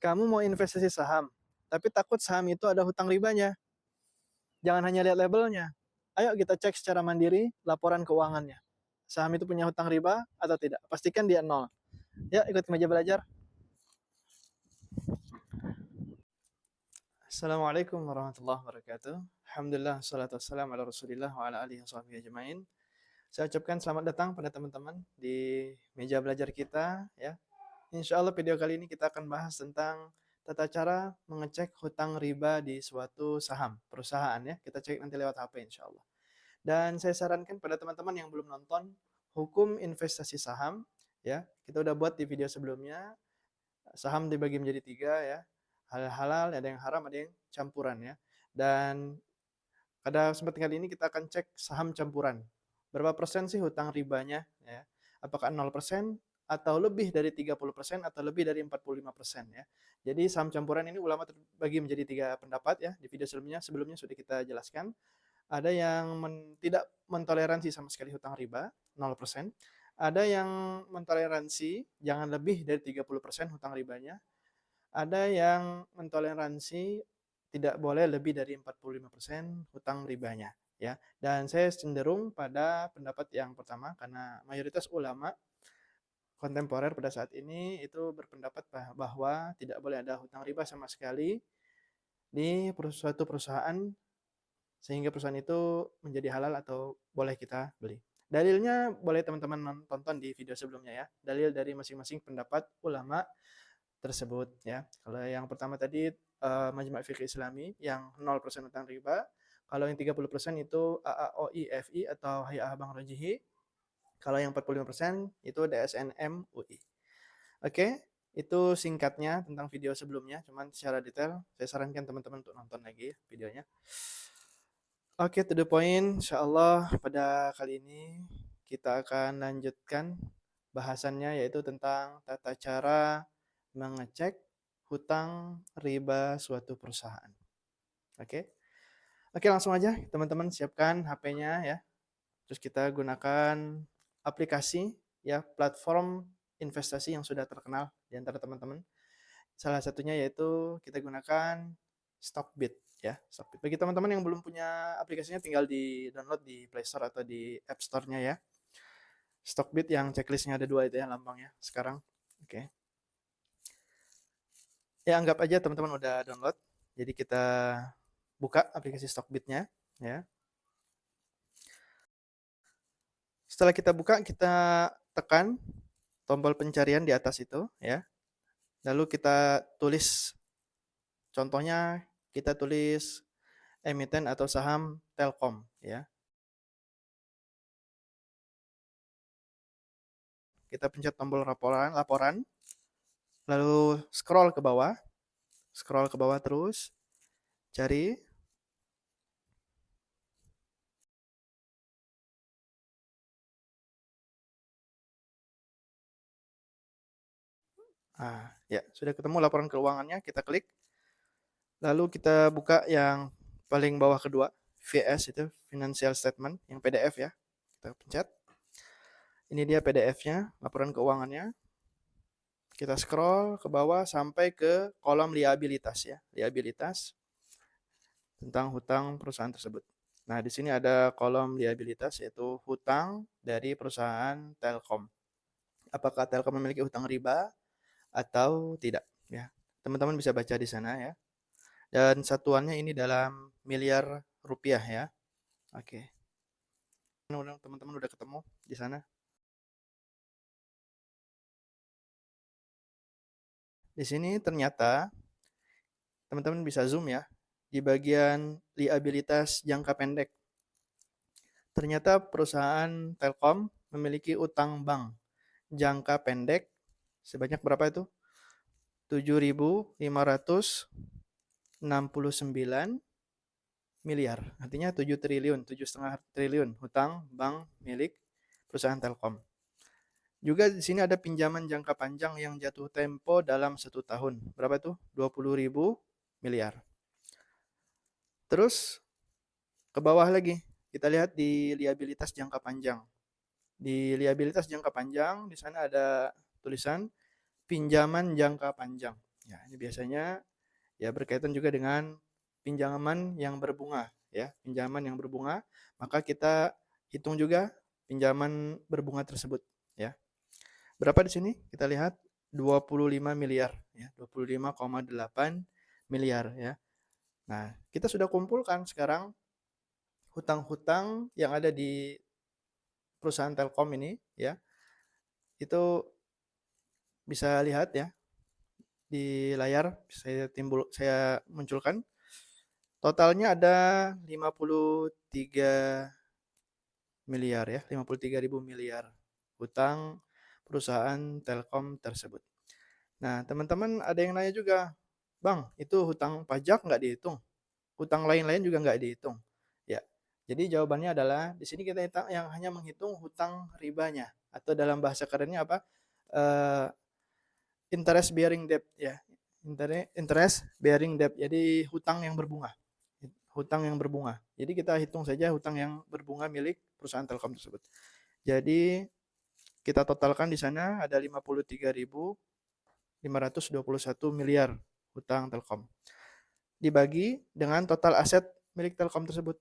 Kamu mau investasi saham, tapi takut saham itu ada hutang ribanya. Jangan hanya lihat labelnya. Ayo kita cek secara mandiri laporan keuangannya. Saham itu punya hutang riba atau tidak? Pastikan dia nol. Ya, ikut meja belajar. Assalamualaikum warahmatullahi wabarakatuh. Alhamdulillah, salatu wassalamu ala rasulillah wa ala alihi wa sahbihi ajma'in. Saya ucapkan selamat datang pada teman-teman di meja belajar kita. Ya, insya Allah video kali ini kita akan bahas tentang tata cara mengecek hutang riba di suatu saham, perusahaan ya. Kita cek nanti lewat HP insya Allah. Dan saya sarankan pada teman-teman yang belum nonton hukum investasi saham, ya, kita udah buat di video sebelumnya. Saham dibagi menjadi tiga ya, hal halal, ada yang haram, ada yang campuran ya. Dan pada kesempatan kali ini kita akan cek saham campuran. Berapa persen sih hutang ribanya? Ya. Apakah 0% atau lebih dari 30% atau lebih dari 45% ya. Jadi saham campuran ini ulama terbagi menjadi tiga pendapat ya. Di video sebelumnya sudah kita jelaskan. Ada yang tidak mentoleransi sama sekali hutang riba, 0%. Ada yang mentoleransi jangan lebih dari 30% hutang ribanya. Ada yang mentoleransi tidak boleh lebih dari 45% hutang ribanya ya. Dan saya cenderung pada pendapat yang pertama karena mayoritas ulama kontemporer pada saat ini itu berpendapat bahwa tidak boleh ada hutang riba sama sekali di suatu perusahaan sehingga perusahaan itu menjadi halal atau boleh kita beli. Dalilnya boleh teman-teman tonton di video sebelumnya ya. Dalil dari masing-masing pendapat ulama tersebut ya. Kalau yang pertama tadi Majma' Fiqh Islami yang 0% hutang riba. Kalau yang 30% itu AAOI atau Hay'ah Bank Rajihi. Kalau yang 45% itu DSNM UI. Oke, itu singkatnya tentang video sebelumnya. Cuman secara detail saya sarankan teman-teman untuk nonton lagi videonya. Oke, to the point. Insyaallah pada kali ini kita akan lanjutkan bahasannya yaitu tentang tata cara mengecek hutang riba suatu perusahaan. Oke. Oke, langsung aja teman-teman siapkan HP-nya ya. Terus kita gunakan aplikasi ya, platform investasi yang sudah terkenal di antara teman-teman. Salah satunya yaitu kita gunakan Stockbit ya, Stockbit. Bagi teman-teman yang belum punya aplikasinya tinggal di-download di Play Store atau di App Store-nya ya. Stockbit yang checklistnya ada 2 itu ya lambangnya sekarang. Oke. Ya anggap aja teman-teman udah download. Jadi kita buka aplikasi Stockbit-nya ya. Setelah kita buka, kita tekan tombol pencarian di atas itu ya. Lalu kita tulis, contohnya kita tulis emiten atau saham Telkom ya. Kita pencet tombol laporan, lalu scroll ke bawah terus, cari. Ya, sudah ketemu laporan keuangannya, kita klik. Lalu kita buka yang paling bawah kedua, VS itu, Financial Statement, yang PDF ya. Kita pencet. Ini dia PDF-nya, laporan keuangannya. Kita scroll ke bawah sampai ke kolom liabilitas ya. Liabilitas tentang hutang perusahaan tersebut. Nah, di sini ada kolom liabilitas yaitu hutang dari perusahaan Telkom. Apakah Telkom memiliki hutang riba atau tidak ya. Teman-teman bisa baca di sana ya. Dan satuannya ini dalam miliar rupiah ya. Oke. Teman-teman udah ketemu di sana. Di sini ternyata teman-teman bisa zoom ya. Di bagian liabilitas jangka pendek. Ternyata perusahaan Telkom memiliki utang bank jangka pendek sebanyak berapa itu? 7.569 miliar. Artinya 7 triliun, 7,5 triliun hutang bank milik perusahaan Telkom. Juga di sini ada pinjaman jangka panjang yang jatuh tempo dalam 1 tahun. Berapa itu? 20.000 miliar. Terus ke bawah lagi, kita lihat di liabilitas jangka panjang. Di liabilitas jangka panjang, di sana ada tulisan pinjaman jangka panjang. Ya, ini biasanya ya berkaitan juga dengan pinjaman yang berbunga ya, pinjaman yang berbunga, maka kita hitung juga pinjaman berbunga tersebut ya. Berapa di sini? Kita lihat 25 miliar ya, 25,8 miliar ya. Nah, kita sudah kumpulkan sekarang hutang-hutang yang ada di perusahaan Telkom ini ya. Itu bisa lihat ya di layar saya munculkan. Totalnya ada 53 miliar ya, 53.000 miliar hutang perusahaan Telkom tersebut. Nah, teman-teman ada yang nanya juga, Bang, itu hutang pajak nggak dihitung? Hutang lain-lain juga nggak dihitung? Ya, jadi jawabannya adalah di sini kita yang hanya menghitung hutang ribanya atau dalam bahasa kerennya apa? Eh, interest bearing debt ya. Interest bearing debt. Jadi hutang yang berbunga. Hutang yang berbunga. Jadi kita hitung saja hutang yang berbunga milik perusahaan Telkom tersebut. Jadi kita totalkan di sana ada 53.521 miliar hutang Telkom. Dibagi dengan total aset milik Telkom tersebut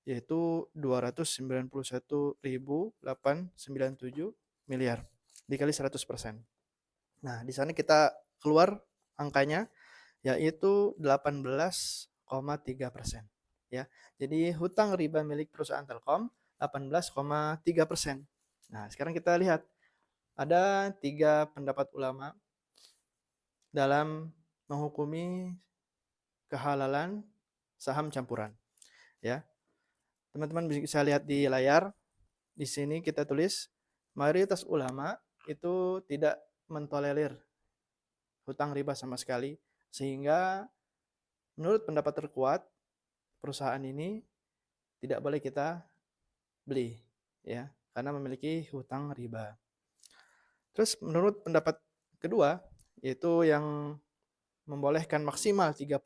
yaitu 291.897 miliar dikali 100%. Nah, di sana kita keluar angkanya yaitu 18,3%. Ya. Jadi hutang riba milik perusahaan Telkom 18,3%. Nah, sekarang kita lihat ada 3 pendapat ulama dalam menghukumi kehalalan saham campuran. Ya, teman-teman bisa lihat di layar. Di sini kita tulis mayoritas ulama itu tidak mentolerir hutang riba sama sekali, sehingga menurut pendapat terkuat perusahaan ini tidak boleh kita beli ya karena memiliki hutang riba. Terus menurut pendapat kedua yaitu yang membolehkan maksimal 30%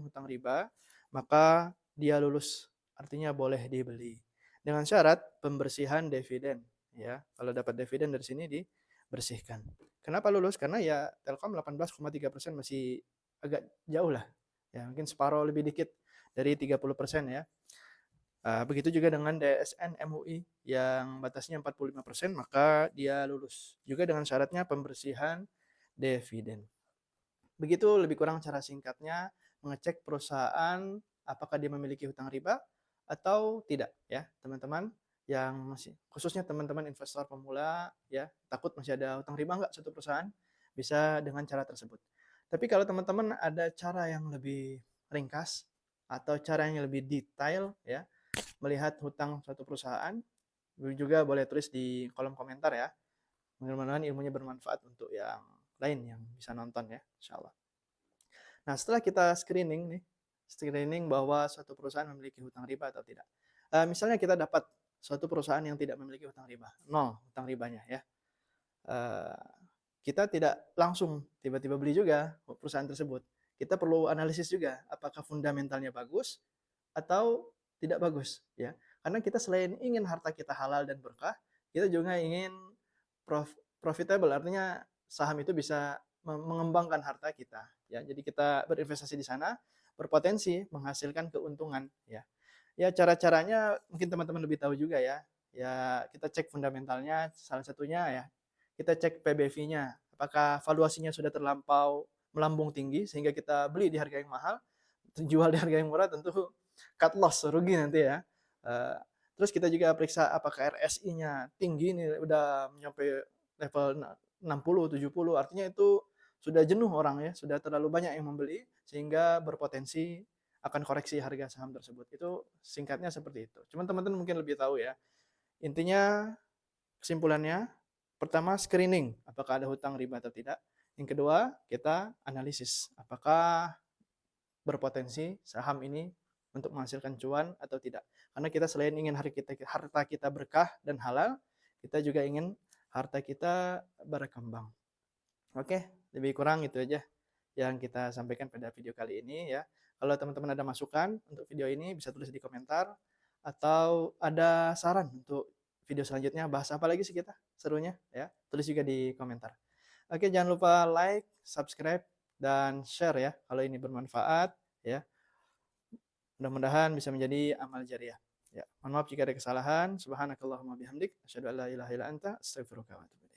hutang riba, maka dia lulus. Artinya boleh dibeli. Dengan syarat pembersihan dividen ya. Kalau dapat dividen dari sini dibersihkan. Kenapa lulus? Karena ya Telkom 18,3% masih agak jauh lah. Ya, mungkin separuh lebih dikit dari 30% ya. Begitu juga dengan DSN MUI yang batasnya 45%, maka dia lulus. Juga dengan syaratnya pembersihan dividen. Begitu lebih kurang cara singkatnya mengecek perusahaan apakah dia memiliki hutang riba atau tidak ya, teman-teman yang masih khususnya teman-teman investor pemula ya, takut masih ada hutang riba nggak suatu perusahaan, bisa dengan cara tersebut. Tapi kalau teman-teman ada cara yang lebih ringkas atau cara yang lebih detail ya, melihat hutang suatu perusahaan, juga boleh tulis di kolom komentar ya. Mudah-mudahan ilmunya bermanfaat untuk yang lain yang bisa nonton ya, insya Allah. Nah, setelah kita screening bahwa suatu perusahaan memiliki hutang riba atau tidak. Misalnya kita dapat suatu perusahaan yang tidak memiliki hutang riba, nol hutang ribanya ya. Kita tidak langsung tiba-tiba beli juga perusahaan tersebut. Kita perlu analisis juga apakah fundamentalnya bagus atau tidak bagus ya. Karena kita selain ingin harta kita halal dan berkah, kita juga ingin profitable, artinya saham itu bisa mengembangkan harta kita ya. Jadi kita berinvestasi di sana berpotensi menghasilkan keuntungan ya. Ya cara-caranya mungkin teman-teman lebih tahu juga ya. Ya kita cek fundamentalnya, salah satunya ya kita cek PBV-nya, apakah valuasinya sudah terlampau melambung tinggi sehingga kita beli di harga yang mahal, jual di harga yang murah, tentu cut loss, rugi nanti ya. Terus kita juga periksa apakah RSI-nya tinggi nih, udah mencapai level 60, 70, artinya itu sudah jenuh orang ya, sudah terlalu banyak yang membeli sehingga berpotensi akan koreksi harga saham tersebut. Itu singkatnya seperti itu. Cuman teman-teman mungkin lebih tahu ya. Intinya kesimpulannya, pertama screening apakah ada hutang riba atau tidak. Yang kedua, kita analisis apakah berpotensi saham ini untuk menghasilkan cuan atau tidak. Karena kita selain ingin harta kita berkah dan halal, kita juga ingin harta kita berkembang. Oke, lebih kurang itu aja yang kita sampaikan pada video kali ini ya. Kalau teman-teman ada masukan untuk video ini bisa tulis di komentar atau ada saran untuk video selanjutnya bahas apa lagi sih kita serunya ya. Tulis juga di komentar. Oke, jangan lupa like, subscribe dan share ya kalau ini bermanfaat ya. Mudah-mudahan bisa menjadi amal jariah. Ya, mohon maaf jika ada kesalahan. Subhanakallahumma bihamdik, asyhadu an la ilaha illa anta, astaghfiruka wa atubu ilaik.